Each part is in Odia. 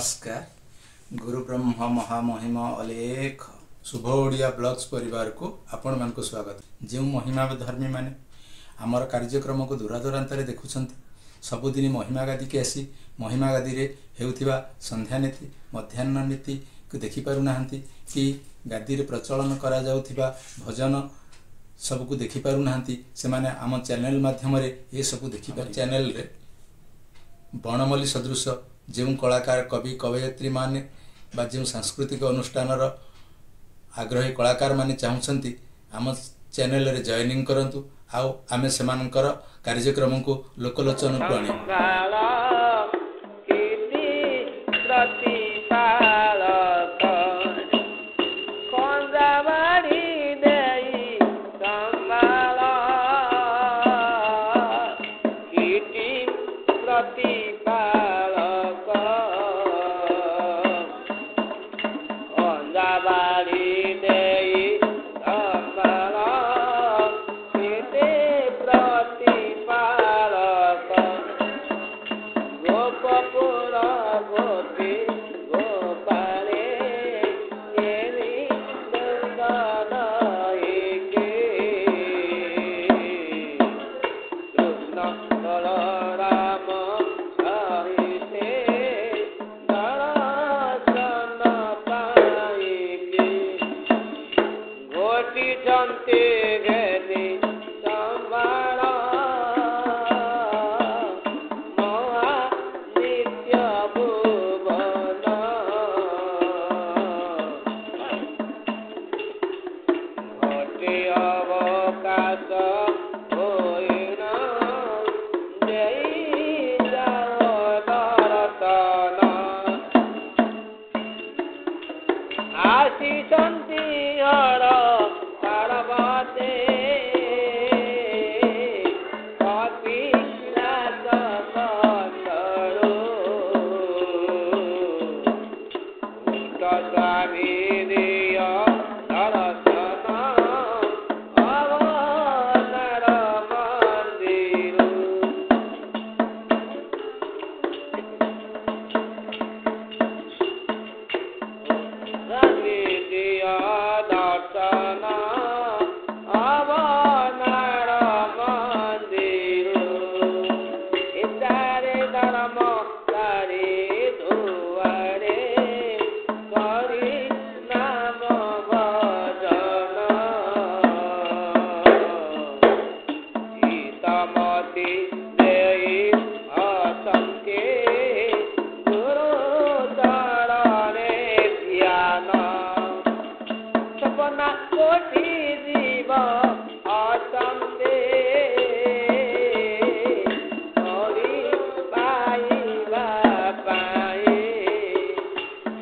नमस्कार गुरु ब्रह्म महामहिम अलेख शुभ ओडिया ब्लॉग्स परिवार को आपण मान को स्वागत। जो महिमा धर्मी माने आमर कार्यक्रम को दूरादूरांत देखुं सबुदिन महिमा गादी के आसी महिमा गादी रे हेउथिबा संध्या नीति मध्याह्न नीति को देखि पारु नाहंती कि गादी रे प्रचलन करा जाउथिबा भजन सबको देखि पारु नाहंती से माने आम चैनल माध्यम रे ये सब देखि पार। चैनल रे बनमल्ली सदृश जो कलाकार कवि कवयित्री माने बा जो सांस्कृतिक अनुष्ठान आग्रही कलाकार माने चाहूँगी आम चैनल रे जॉइनिंग करंतु आउ आमे सेमानकर कार्यक्रम को लोकलोचन को आनी।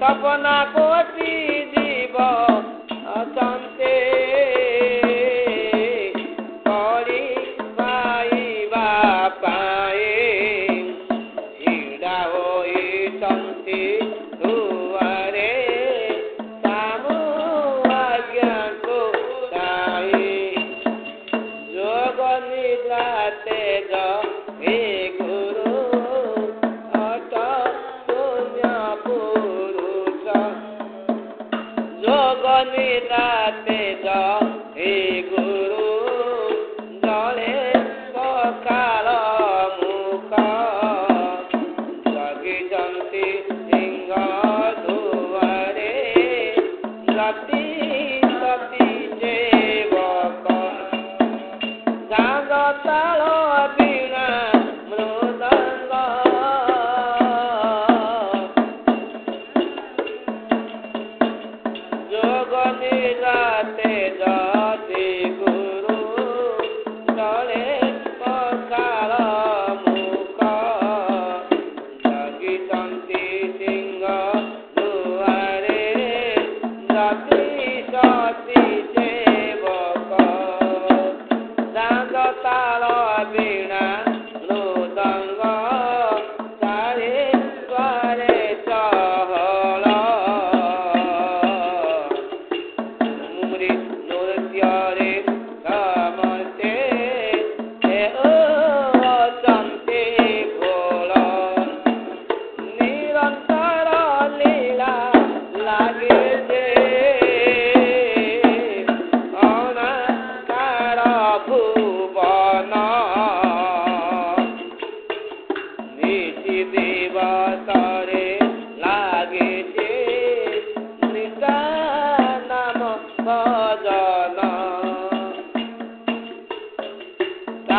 सपना कोटि जीव असंते करी पाइबा पाए छीड़ा होई संते दुआरे सामु आज्ञा को दाए जोग निद्रा तेज हे गुरु अट निराते हे गुरु जले सकाल मुख जगिजंती सिंह दुआरे रति सती सेवक गांग ताल बीणा मृदंग निराते जाते गुरु जले पकाल मुख जगिजंती सिंह दुआरे जाति सती सेवक राग ताल बीणा मृदंग तारे द्वारे चहल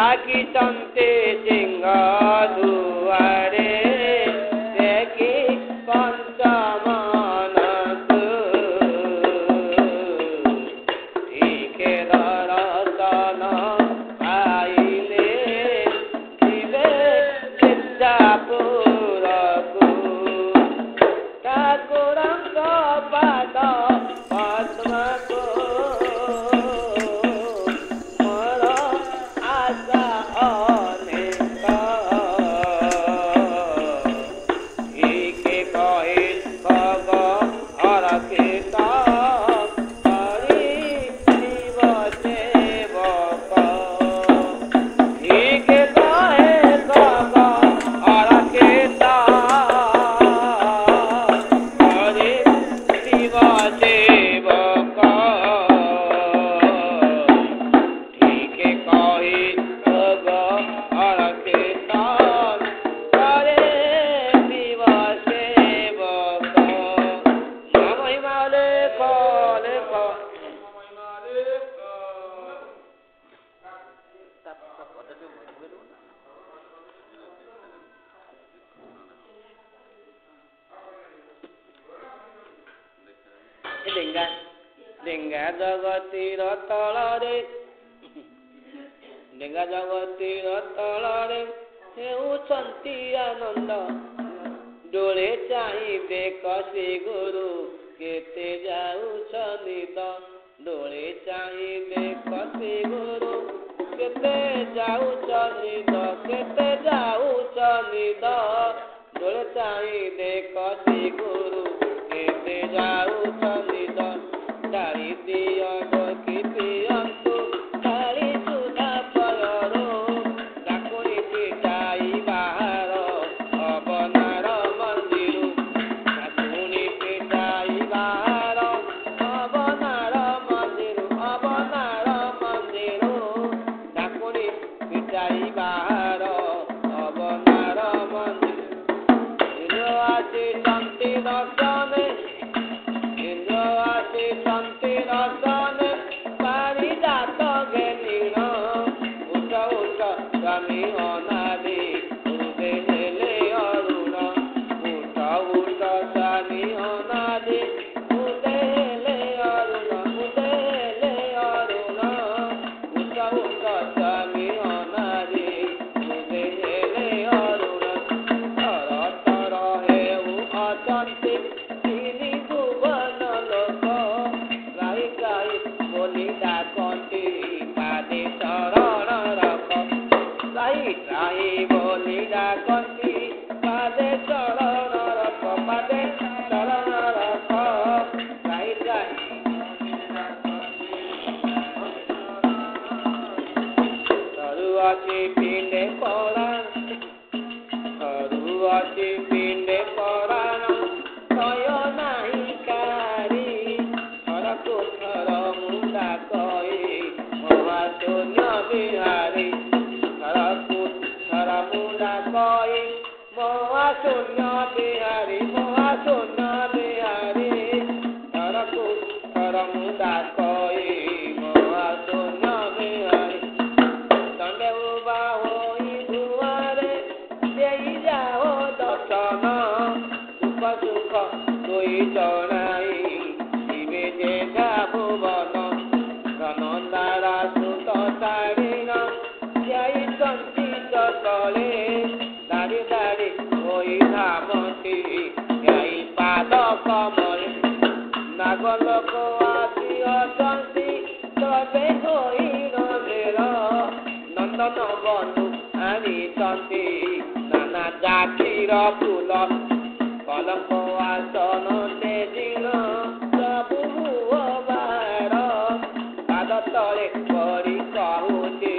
ଡାକିଛନ୍ତି ସିଂହ ଦୁଆରେ ଦେଖି ପଞ୍ଚମାନକୁ ଟିକେ ଦର୍ଶନ ପାଇଲେ ଯିବେ ମିର୍ଜାପୁରକୁ ଠାକୁରଙ୍କ ପାଦ ପଦ୍ମକୁ ମୋର ଆଶା ଅନେକ ଏକେ କହେ ଭଗ ଅରକ୍ଷିତ କରି ଶିବ ସେବକ ଏକେ କହେ ଭଗ ଅରକ୍ଷିତ କରି ଶିବ ସେବକ ठीके कही भग अरक्षित करे शिव सेवक महिमा लेख लेख ଡେଙ୍ଗା ଡେଙ୍ଗା ଜଗତିର ତଳରେ ଡେଙ୍ଗା ଜଗତିର ତଳରେ ହେଉଛନ୍ତି ଆନନ୍ଦ ଡୋଳେ ଚାହିଁ ଦେଖ ଶ୍ରୀ ଗୁରୁ କେତେ ଯାଉଛନ୍ତି ତ ଡୋଳେ ଚାହିଁ ଦେଖ ଶ୍ରୀ ଗୁରୁ କେତେ ଯାଉଛନ୍ତି ତ କେତେ ଯାଉଛନ୍ତି ତ ଡୋଳେ ଚାହିଁ ଦେଖ ଶ୍ରୀ ଗୁରୁ କେତେ ଯାଉଛନ୍ତି ତ ଡାଳି ଦିଅ ଡୋକି ପିଅନ୍ତୁ ଡାଳି ସୁଧା ପୟରୁ ଡାକୁଣି ପିଟାଇ ବାହାର ଅବନାର ମନ୍ଦିରୁ ଡାକୁଣି ପିଟାଇ ବାହାର ଅବନାର ମନ୍ଦିରୁ ଡାକୁଣି ପିଟାଇ ବାହାର ଅବନାର ମନ୍ଦିରୁ ଆସି ଶାନ୍ତି ଦର୍ଶନେ ଇନ୍ଦ୍ର ଆସି ଶାନ୍ତି ଦର୍ଶନେ ପାରିଜାତ ଘେନିଣ ଉଠ ଉଠ ସ୍ୱାମୀ ଅନାଦି ଉଦେ ହେଲେ ଅରୁଣ ଉଠ ଉଠ ସ୍ୱାମୀ ଅନାଦି ଉଦେ ହେଲେ ଅରୁଣ ଉଦେ ହେଲେ ଅରୁଣ ଉଠ ଉଠ ସ୍ୱାମୀ ଅନାଦି ଉଦେ ହେଲେ ଅରୁଣ ତର ତର ହେଉ ଅଛନ୍ତି ତିନି ଭୁବନ ଲୋକ ଗାଇ ଗାଇ ବୋଲି ଡାକନ୍ତି ପାଦେ ଚରଣ ରଖ ଗାଇ ଗାଇ ବୋଲି ଡାକନ୍ତି ପାଦେ ଚରଣ ରଖ ପାଦେ ଚରଣ ରଖ ଗାଇ ଗାଇ ତରୁ ଅଛି ପିଣ୍ଡେ ପରାଣ ତରୁ ଅଛି ପିଣ୍ଡେ ପରାଣ ଭୟ ନାହିଁ କାରି ଥରକୁ ଥର ମୁଣ୍ଡା କହି ମହାଶୂନ୍ୟ ବିହାରୀ ଥରକୁ ଥର ମୁଣ୍ଡା କହି ମହାଶୂନ୍ୟ ବିହାରୀ ଥରକୁ ଥର ମୁଣ୍ଡା କହି ମହାଶୂନ୍ୟ ବିହାରୀ ତଣ୍ଡେ ଉବା ହୋଇ ଦୁଆରେ ଦେଇ ଯାଅ ଦର୍ଶନ ସୁଖ ସୁଖ ଦୁଇ ଜଣାଇ ଶିବେ ଯେଝା ଭୁବନ ଧନନ୍ଦାରା ସୁତ ଶାଳୀନ ଯାଇଛନ୍ତି ସକଳେ ଦାଡ଼ି ଦାଡ଼ି ହୋଇ ଧାମନ୍ତି ଯାଇ ପାଦ କମଳେ ନାଗଲୋକ ଆସି ଅଛନ୍ତି ତବେ ହୋଇ ନନ୍ଦେର ନନ୍ଦନ ବନ୍ଧୁ ଆଣିଛନ୍ତି ନାନା ଜାତିର ଫୁଲ କଲଙ୍କ ଆସନ ତେଜିଲ ସବୁ ବାର ପାଦ ତଳେ କରି କହୁଛି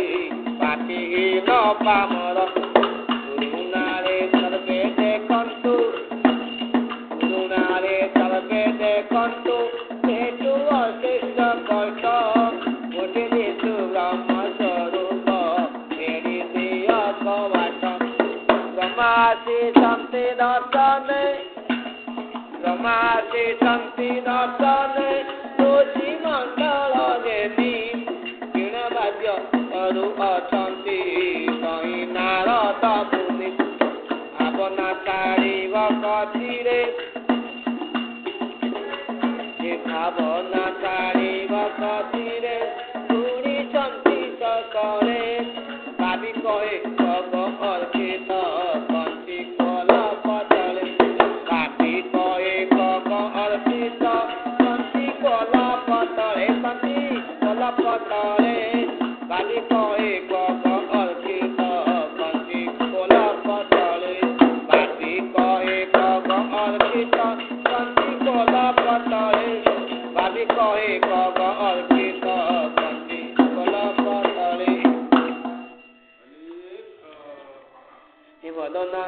ପାଟିହୀନ ପାମର କରୁଣାରେ ସର୍ବେ ଦେଖନ୍ତୁ କରୁଣାରେ ସର୍ବେ ଦେଖନ୍ତୁ ସେଠୁ ଅଶେଷ କଷ୍ଟ ଗୋଟେ ଦିଶୁ ବ୍ରହ୍ମ ସ୍ୱରୂପ ଏଡ଼ି ଦିଅ କବାଟ ବ୍ରହ୍ମାସି ଶାନ୍ତି ଦର୍ଶନେ ବ୍ରହ୍ମାସି ଶାନ୍ତି ଦର୍ଶନେ ତୁଳସୀ ମଣ୍ଡଳ ଦେବୀ ବୀଣା ବାଦ୍ୟ କରୁ ଅଛନ୍ତି ଭୂମି ଭାବନା ତାଳିବ କଥିରେ ସେ ଭାବନା ତାଳିବ କଥିରେ ଶୁଣିଛନ୍ତି ସକଳେ ଭାବି କହେ କବ ଅର୍ପିତ କଞ୍ଚି କଲ ପତଳେ ଭାବି କହେ କବ ଅର୍ପିତ କଞ୍ଚି କଲ ପତଳେ କଞ୍ଚି କଲ ପତଳେ ଭାବି କହେ କବ ଅର୍ପିତ କଞ୍ଚି କଲ ପତଳେ ଭାବି କହେ କବ ଅର୍ପିତ କଞ୍ଚି କଲ ପତଳେ ଭାବି କହେ କବ ଅର୍ପିତ କଞ୍ଚି କଲ ପତଳେ ମଦନା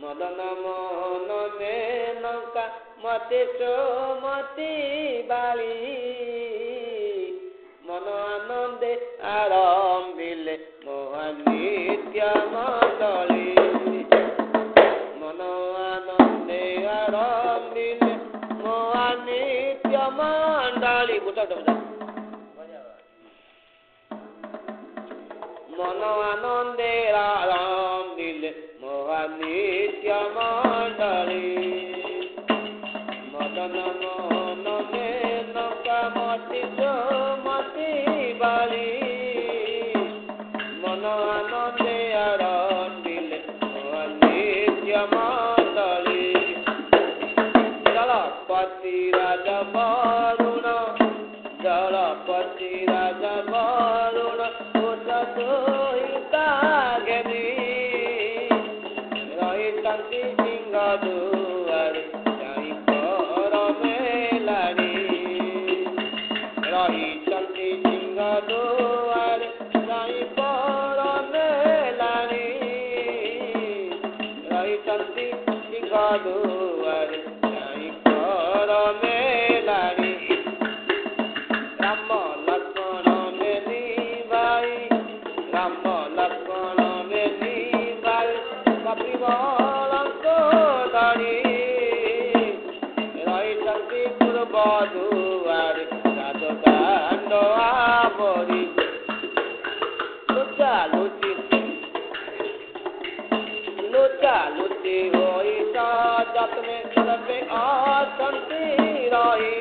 ମଦନ ମୋହନ ମେନକା ମତେ ଚୋମତି ବାଳି ମନ ଆନନ୍ଦେ ଆରମ୍ଭିଲେ ମୋହାନିତ୍ୟ ମଣ୍ଡଳୀ ମନ ଆନନ୍ଦେ ଆରମ୍ଭିଲେ ମୋହାନିତ୍ୟ ମଣ୍ଡଳୀ ମନ ଆନନ୍ଦେ ଆରମ୍ଭିଲେ ମୋହାନିତ୍ୟ ମଣ୍ଡଳୀ ମଦନ ମୋହନ ମେନକା ମତି ଚୋମତି ବାଳି ମନ ଆନନ୍ଦେ ଆରମ୍ଭିଲେ ମୋହାନିତ୍ୟ ମଣ୍ଡଳୀ ଜଳପତି ରାଜା ବରୁଣ ଜଳପତି ରାଜା ବରୁଣ ରହିଛନ୍ତି ସିଂହ ଦୁଆରେ ଯାଇ ପର ମେଲାଣି ରହିଛନ୍ତି ସିଂହ ଦୁଆରେ ଯାଇ ପର ମେଲାଣି ରହିଛନ୍ତି ସିଂହ ଦୁଆରେ ଯାଇ ପର ମେଲାଣି ରାମ ଲକ୍ଷ୍ମଣ ମେଲି ଭାଇ ରାମ ଲକ୍ଷ୍ମଣ ମେଲି ଭାଇ କପିବଳଙ୍କ ଧରି ରହିଛନ୍ତି ପୂର୍ବ ଦୁଆରେ ରାଜଦାଣ୍ଡ ଆବରି ଲୁଚା ଲୁଚି ହୋଇ ଯତ୍ନେ ସର୍ବେ ଅଛନ୍ତି ରହି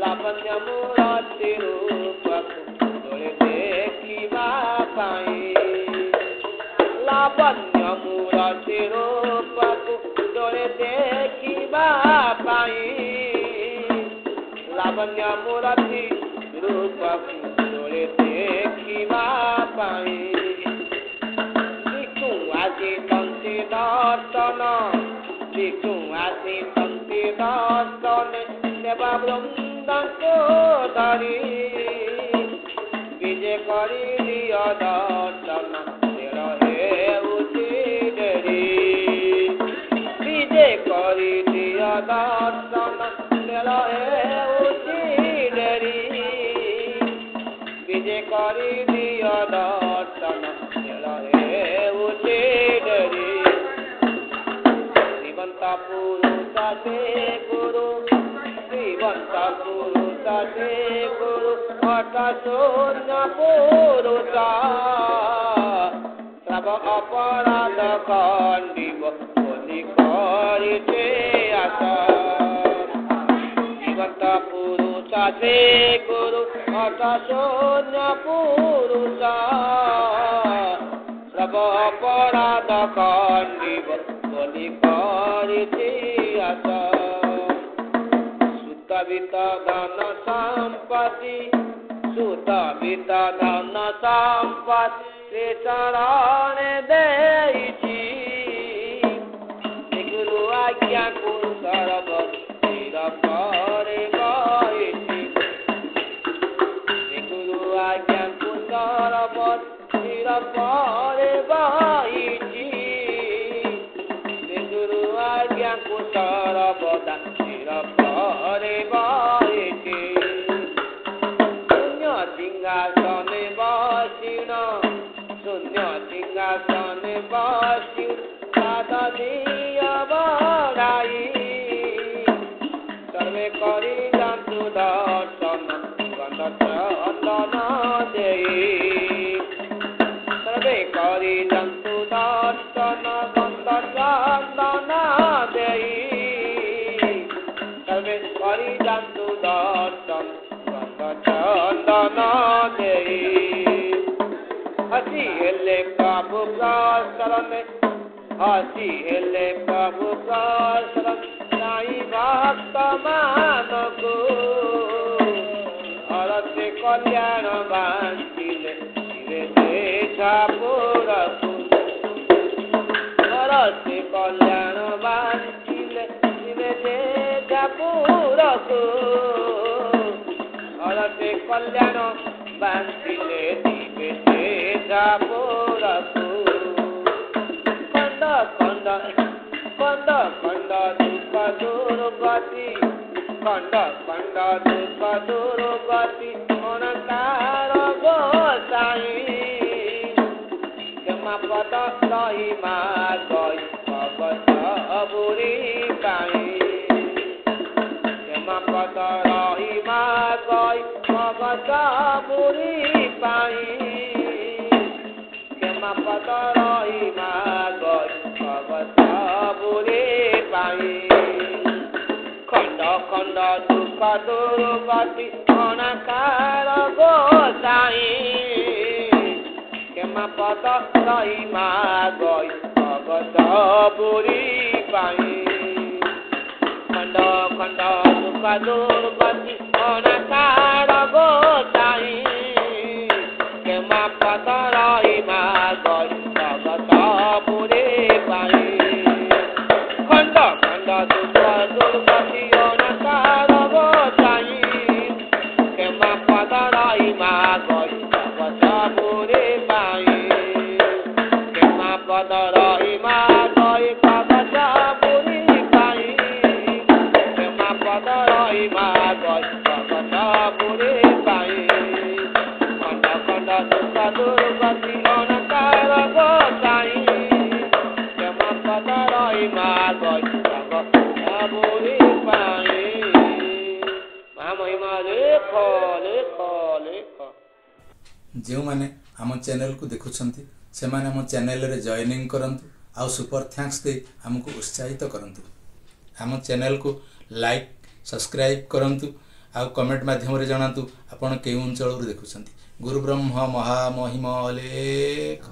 ଲାବଣ୍ୟ ମୂରତି ରୂପକୁ ଦୋଳେ ଦେଖିବା ପାଇଁ ଲାବଣ୍ୟ ମୂରତି ରୂପକୁ ଦୋଳେ ଦେଖିବା ପାଇଁ ଲାବଣ୍ୟ ମୂରତି ରୂପକୁ ଦୋଳେ ଦେଖିବା ପାଇଁ ବିକୁ ଆସିଛନ୍ତି ଦର୍ଶନ ବିକୁ ଆସିଛନ୍ତି ଦର୍ଶନ ଦେବା ବୃନ୍ଦଙ୍କୁ ଧରି ବିଜେ କରି ଦିଅ ଦର୍ଶନ ହେଉଛି ଡେରି ବିଜେ କରି ଦିଅ ଦର୍ଶନ ହେଉଛି ଡେରି ବିଜେ କରି ଦିଅ ଦର୍ଶନ ହେଉଛି ଡେରି ଶ୍ରୀମନ୍ତ ପୁରୁଷ ସେ ଗୁରୁ ଶ୍ରୀମନ୍ତ ପୁରୁଷ ସେ ଗୁରୁ ଅଟ ଶୂନ୍ୟ ପୁରୁଷ ସବ ଅପରାଧ ଖଣ୍ଡିବ ବୋଲି କରିছে ଆସ ଶ୍ରୀମନ୍ତ ପୁରୁଷ ସେ ଗୁରୁ ଅଟ ଶୂନ୍ୟ ପୁରୁଷ সব অপরাধ খণ্ডিব বলি করিছি আস সুতবিত ধন সম্পত্তি সুতবিত ধন সম্পত্তি চরণে দেইছি গুরু আজ্ঞা কুসর্ব স্থির করে বইছি গুরু আজ্ঞা কুসর্ব স্থির করে বইছি গুরু আজ্ঞা কুসর্বদা স্থির করে বইছি শূন্য সিংহাসনে বসিণ শূন্য সিংহাসনে বসি পাদ দিয়া বড়াই সর্বে করি যান্তু দর্শন গন্ধ চন্দন দেই সর্বে করি दातु दर्शन गंध चंदन देई हसी हेले प्रभु शरण हसी हेले प्रभु शरण साई भक्त मानको अरते कल्याण बांधिले शिवे झापुरकु अरते कल्याण बांधिले शिवे झापुरकु अरते कल्याण बांधिले शिवे झापुरकु कंद कंद कंद कंद दुख दुर्गति कंद कंद दुख दुर्गति अनकार गोसाई क्षमा पद रही गई भगत बुरी पाई क्षमा पद रही गई भगत बुरी पाई क्षमा पद रही गई भगत बुरी पाई खंड खंड दुख दुर्गति अनाकार गोसाई क्षमा पद रही गई भगत बुरी पाई खंड खंड दुख दुर्गति अनाकार गोसाई क्षमा पद रही गई भगत बुरी पाई खंड खंड दुख दुर्गति अनाकार गोसाई क्षमा पद रही गई भगत बुरी पाई क्षमा पद रही गई भगत बुरी पाई क्षमा पद रही गई भगत बुरी पाई खंड खंड दुख दुर्गति अनाकार गोसाई क्षमा पद रही गई भगत बुरी पाई महामहिमा लेख लेख लेख जो मैंने आम चैनल को देखुंट से आम चैनल रे जॉइनिंग करंतु आउ सुपर थैंक्स दे हमको उत्साहित करंतु आम चैनल को लाइक सब्सक्राइब करंतु आउ कमेंट माध्यम रे जणातु आपण केउ अंचल देखुंट गुरु ब्रह्म महामहिम लेख।